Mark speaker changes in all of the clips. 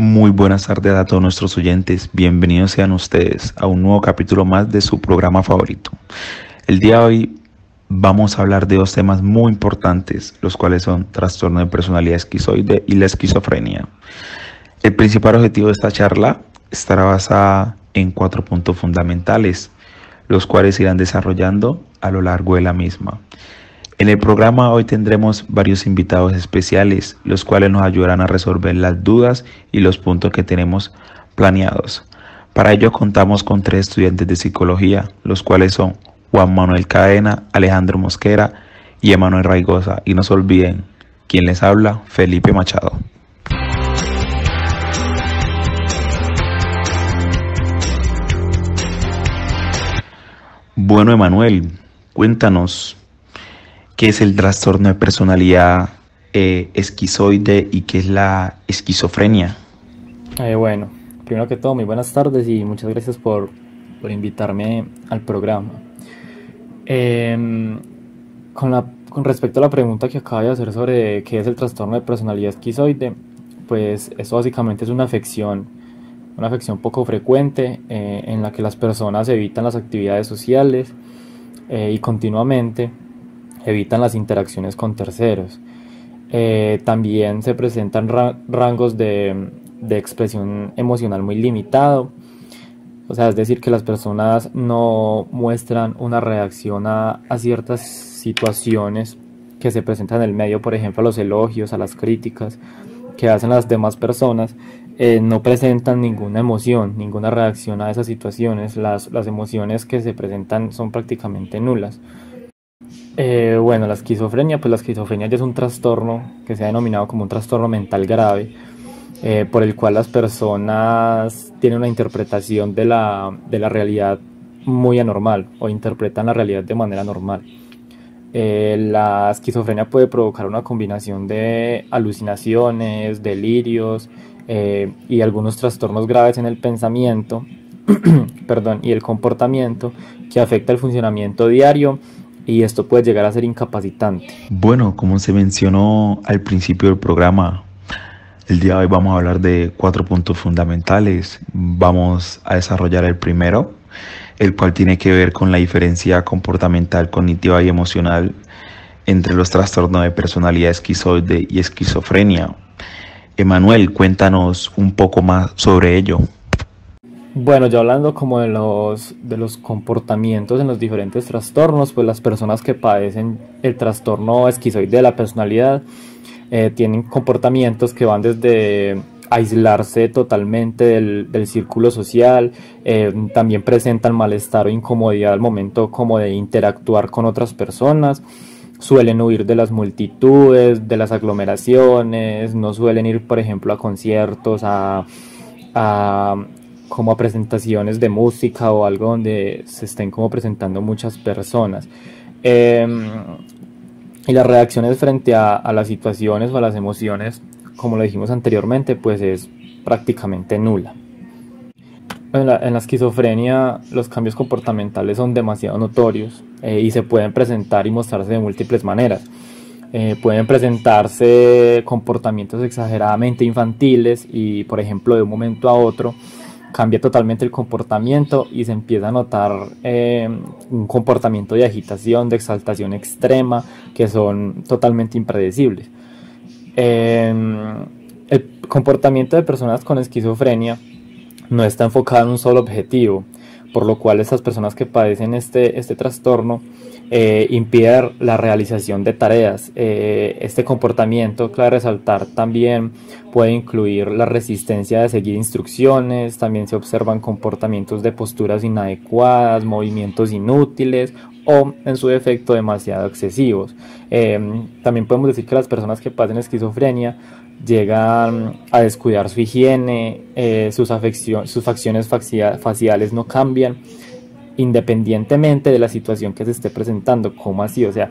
Speaker 1: Muy buenas tardes a todos nuestros oyentes, bienvenidos sean ustedes a un nuevo capítulo más de su programa favorito. El día de hoy vamos a hablar de dos temas muy importantes, los cuales son trastorno de personalidad esquizoide y la esquizofrenia. El principal objetivo de esta charla estará basada en 4 puntos fundamentales, los cuales se irán desarrollando a lo largo de la misma. En el programa hoy tendremos varios invitados especiales, los cuales nos ayudarán a resolver las dudas y los puntos que tenemos planeados. Para ello contamos con 3 estudiantes de psicología, los cuales son Juan Manuel Cadena, Alejandro Mosquera y Emanuel Raigosa. Y no se olviden, quien les habla, Felipe Machado. Bueno, Emanuel, cuéntanos. ¿Qué es el trastorno de personalidad esquizoide y qué es la esquizofrenia?
Speaker 2: Bueno, primero que todo, muy buenas tardes y muchas gracias por invitarme al programa. Con respecto a la pregunta que acaba de hacer sobre qué es el trastorno de personalidad esquizoide, pues esto básicamente es una afección poco frecuente en la que las personas evitan las actividades sociales y continuamente evitan las interacciones con terceros. También se presentan rangos de expresión emocional muy limitado, o sea, es decir, que las personas no muestran una reacción a ciertas situaciones que se presentan en el medio, por ejemplo, a los elogios, a las críticas que hacen las demás personas. No presentan ninguna emoción, ninguna reacción a esas situaciones. Las emociones que se presentan son prácticamente nulas. La esquizofrenia, pues la esquizofrenia ya es un trastorno que se ha denominado como un trastorno mental grave, por el cual las personas tienen una interpretación de la realidad muy anormal o interpretan la realidad de manera normal. La esquizofrenia puede provocar una combinación de alucinaciones, delirios y algunos trastornos graves en el pensamiento y el comportamiento que afecta el funcionamiento diario, y esto puede llegar a ser incapacitante.
Speaker 1: Bueno, como se mencionó al principio del programa, el día de hoy vamos a hablar de 4 puntos fundamentales. Vamos a desarrollar el primero, el cual tiene que ver con la diferencia comportamental, cognitiva y emocional entre los trastornos de personalidad esquizoide y esquizofrenia. Emanuel, cuéntanos un poco más sobre ello.
Speaker 2: Bueno, ya hablando como de los comportamientos en los diferentes trastornos, pues las personas que padecen el trastorno esquizoide de la personalidad tienen comportamientos que van desde aislarse totalmente del círculo social, también presentan malestar o incomodidad al momento como de interactuar con otras personas, suelen huir de las multitudes, de las aglomeraciones, no suelen ir, por ejemplo, a conciertos, como a presentaciones de música o algo donde se estén como presentando muchas personas. Y las reacciones frente a las situaciones o a las emociones, como lo dijimos anteriormente, pues es prácticamente nula. En la esquizofrenia los cambios comportamentales son demasiado notorios y se pueden presentar y mostrarse de múltiples maneras. Pueden presentarse comportamientos exageradamente infantiles y, por ejemplo, de un momento a otro cambia totalmente el comportamiento y se empieza a notar un comportamiento de agitación, de exaltación extrema, que son totalmente impredecibles. El comportamiento de personas con esquizofrenia no está enfocado en un solo objetivo, por lo cual estas personas que padecen este trastorno impide la realización de tareas. Este comportamiento, clave resaltar, también puede incluir la resistencia de seguir instrucciones, también se observan comportamientos de posturas inadecuadas, movimientos inútiles o, en su defecto, demasiado excesivos. También podemos decir que las personas que padecen esquizofrenia llegan a descuidar su higiene, sus facciones faciales no cambian, independientemente de la situación que se esté presentando. ¿Cómo así? O sea,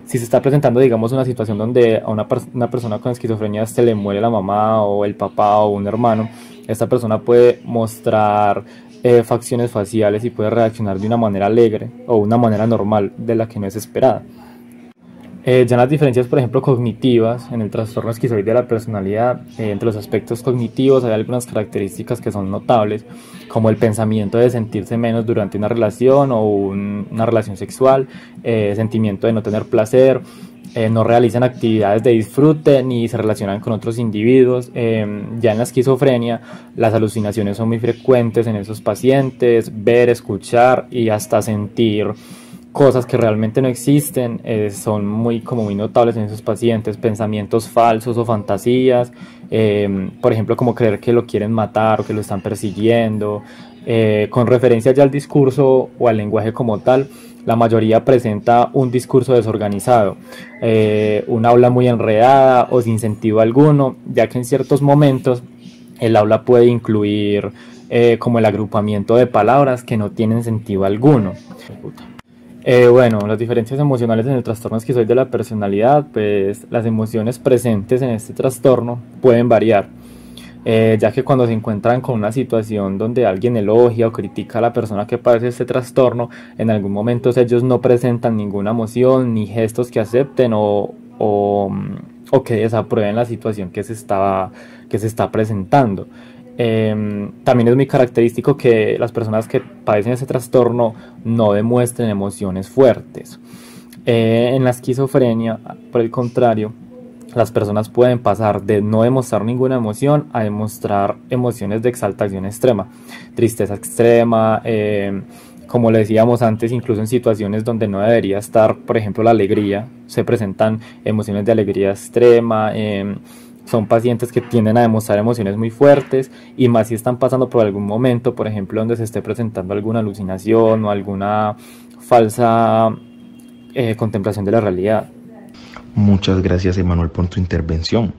Speaker 2: si se está presentando, digamos, una situación donde a una persona con esquizofrenia se le muere la mamá o el papá o un hermano, esta persona puede mostrar facciones faciales y puede reaccionar de una manera alegre o una manera normal de la que no es esperada. Ya en las diferencias, por ejemplo, cognitivas, en el trastorno esquizoide de la personalidad, entre los aspectos cognitivos hay algunas características que son notables, como el pensamiento de sentirse menos durante una relación o una relación sexual, sentimiento de no tener placer, no realizan actividades de disfrute ni se relacionan con otros individuos. Ya en la esquizofrenia, las alucinaciones son muy frecuentes en esos pacientes, ver, escuchar y hasta sentir cosas que realmente no existen, son muy notables en esos pacientes, pensamientos falsos o fantasías, por ejemplo como creer que lo quieren matar o que lo están persiguiendo. Con referencia ya al discurso o al lenguaje como tal, la mayoría presenta un discurso desorganizado, un habla muy enredada o sin sentido alguno, ya que en ciertos momentos el habla puede incluir como el agrupamiento de palabras que no tienen sentido alguno. Bueno, las diferencias emocionales en el trastorno esquizoide de la personalidad, pues las emociones presentes en este trastorno pueden variar, ya que cuando se encuentran con una situación donde alguien elogia o critica a la persona que padece este trastorno, en algún momento ellos no presentan ninguna emoción ni gestos que acepten o que desaprueben la situación que se está presentando. También es muy característico que las personas que padecen ese trastorno no demuestren emociones fuertes. En la esquizofrenia, por el contrario, las personas pueden pasar de no demostrar ninguna emoción a demostrar emociones de exaltación extrema, tristeza extrema, como le decíamos antes, incluso en situaciones donde no debería estar, por ejemplo, la alegría, se presentan emociones de alegría extrema. Son pacientes que tienden a demostrar emociones muy fuertes y más si están pasando por algún momento, por ejemplo, donde se esté presentando alguna alucinación o alguna falsa contemplación de la realidad.
Speaker 1: Muchas gracias, Emanuel, por tu intervención.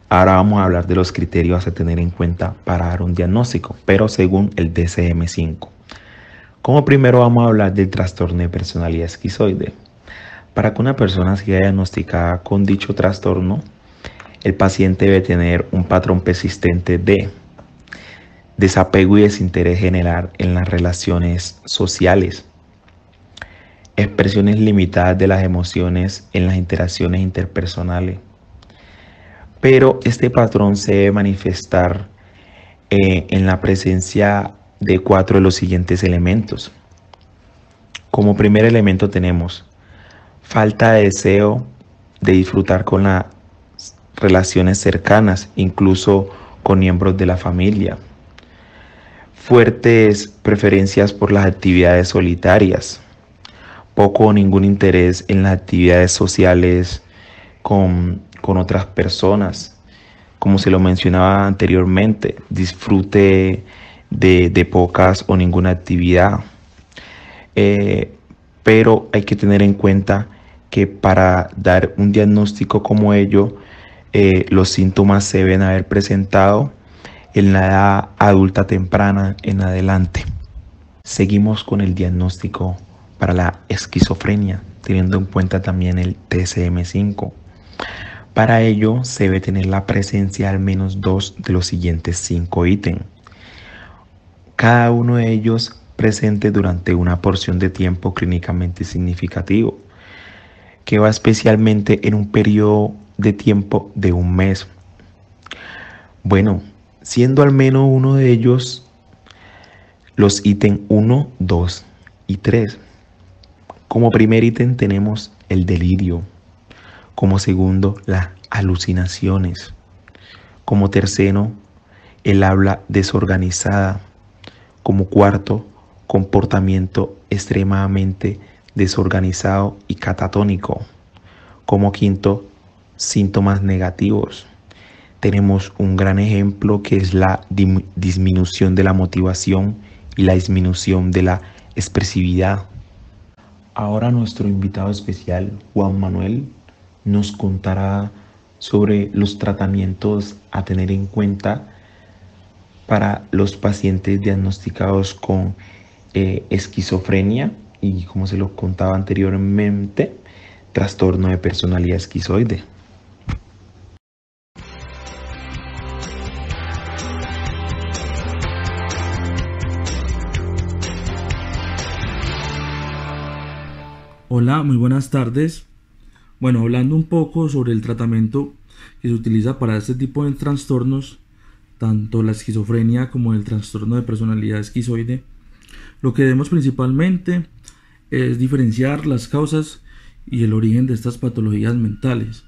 Speaker 1: Ahora vamos a hablar de los criterios a tener en cuenta para dar un diagnóstico, pero según el DSM-5. Como primero vamos a hablar del trastorno de personalidad esquizoide. Para que una persona sea diagnosticada con dicho trastorno, el paciente debe tener un patrón persistente de desapego y desinterés general en las relaciones sociales, expresiones limitadas de las emociones en las interacciones interpersonales. Pero este patrón se debe manifestar en la presencia de 4 de los siguientes elementos. Como primer elemento tenemos falta de deseo de disfrutar con las relaciones cercanas, incluso con miembros de la familia. Fuertes preferencias por las actividades solitarias. Poco o ningún interés en las actividades sociales con otras personas. Como se lo mencionaba anteriormente, disfrute de pocas o ninguna actividad. Pero hay que tener en cuenta que para dar un diagnóstico como ello, los síntomas se deben haber presentado en la edad adulta temprana en adelante. Seguimos con el diagnóstico para la esquizofrenia, teniendo en cuenta también el DSM-5. Para ello se debe tener la presencia de al menos 2 de los siguientes 5 ítems. Cada uno de ellos presente durante una porción de tiempo clínicamente significativo, que va especialmente en un periodo de tiempo de un mes. Bueno, siendo al menos uno de ellos los ítems 1, 2 y 3. Como primer ítem tenemos el delirio. Como segundo, las alucinaciones. Como tercero, el habla desorganizada. Como cuarto, comportamiento extremadamente desorganizado y catatónico. Como quinto, síntomas negativos. Tenemos un gran ejemplo que es la disminución de la motivación y la disminución de la expresividad. Ahora nuestro invitado especial, Juan Manuel, nos contará sobre los tratamientos a tener en cuenta para los pacientes diagnosticados con esquizofrenia y, como se lo contaba anteriormente, trastorno de personalidad esquizoide.
Speaker 3: Hola, muy buenas tardes. Bueno, hablando un poco sobre el tratamiento que se utiliza para este tipo de trastornos, tanto la esquizofrenia como el trastorno de personalidad esquizoide, lo que vemos principalmente es diferenciar las causas y el origen de estas patologías mentales.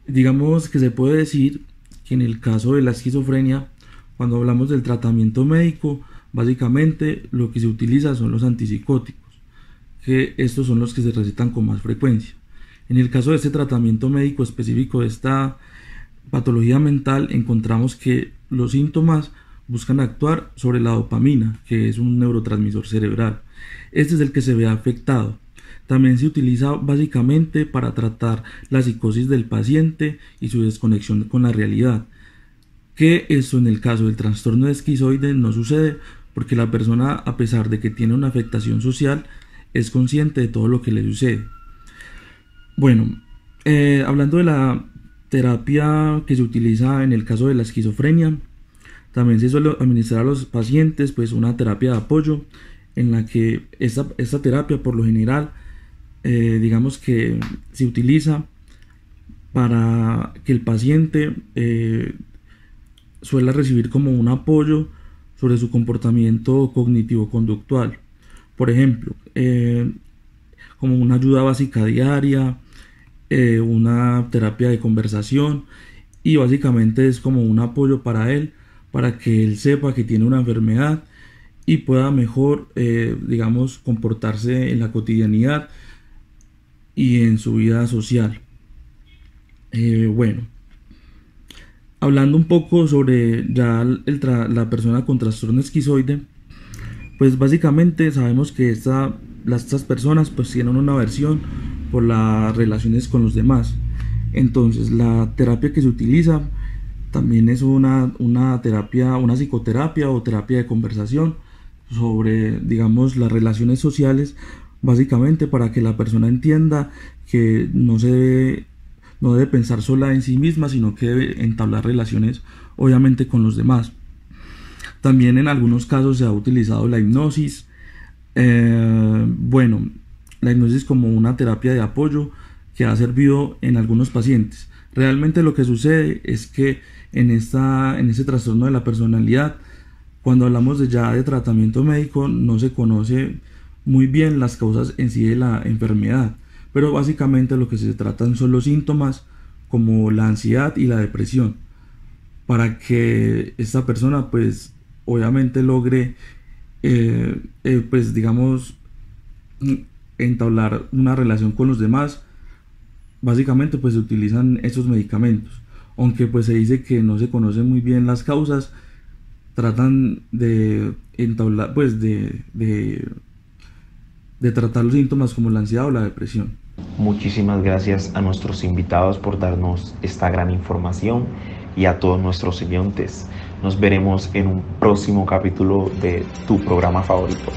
Speaker 3: Digamos que se puede decir que en el caso de la esquizofrenia, cuando hablamos del tratamiento médico, básicamente lo que se utiliza son los antipsicóticos, que estos son los que se recetan con más frecuencia. En el caso de este tratamiento médico específico de esta patología mental, encontramos que los síntomas buscan actuar sobre la dopamina, que es un neurotransmisor cerebral. Este es el que se ve afectado. También se utiliza básicamente para tratar la psicosis del paciente y su desconexión con la realidad, que esto en el caso del trastorno de esquizoide no sucede porque la persona, a pesar de que tiene una afectación social, es consciente de todo lo que le sucede. Bueno, hablando de la terapia que se utiliza en el caso de la esquizofrenia, también se suele administrar a los pacientes pues una terapia de apoyo en la que esta terapia por lo general digamos que se utiliza para que el paciente suele recibir como un apoyo sobre su comportamiento cognitivo-conductual. Por ejemplo, como una ayuda básica diaria, una terapia de conversación, y básicamente es como un apoyo para él, para que él sepa que tiene una enfermedad y pueda mejor, digamos, comportarse en la cotidianidad y en su vida social. Bueno, hablando un poco sobre ya la persona con trastorno esquizoide, pues básicamente sabemos que estas personas pues tienen una aversión por las relaciones con los demás. Entonces la terapia que se utiliza también es una terapia, una psicoterapia o terapia de conversación sobre, digamos, las relaciones sociales, básicamente para que la persona entienda que no debe pensar sola en sí misma, sino que debe entablar relaciones obviamente con los demás. También en algunos casos se ha utilizado la hipnosis. Bueno, la hipnosis como una terapia de apoyo que ha servido en algunos pacientes. Realmente lo que sucede es que en ese trastorno de la personalidad, cuando hablamos de tratamiento médico, no se conoce muy bien las causas en sí de la enfermedad, pero básicamente lo que se tratan son los síntomas como la ansiedad y la depresión, para que esta persona pues obviamente logre pues digamos entablar una relación con los demás. Básicamente pues se utilizan estos medicamentos, aunque pues se dice que no se conocen muy bien las causas. Tratan de entablar pues de tratar los síntomas como la ansiedad o la depresión.
Speaker 1: Muchísimas gracias a nuestros invitados por darnos esta gran información y a todos nuestros oyentes. Nos veremos en un próximo capítulo de tu programa favorito.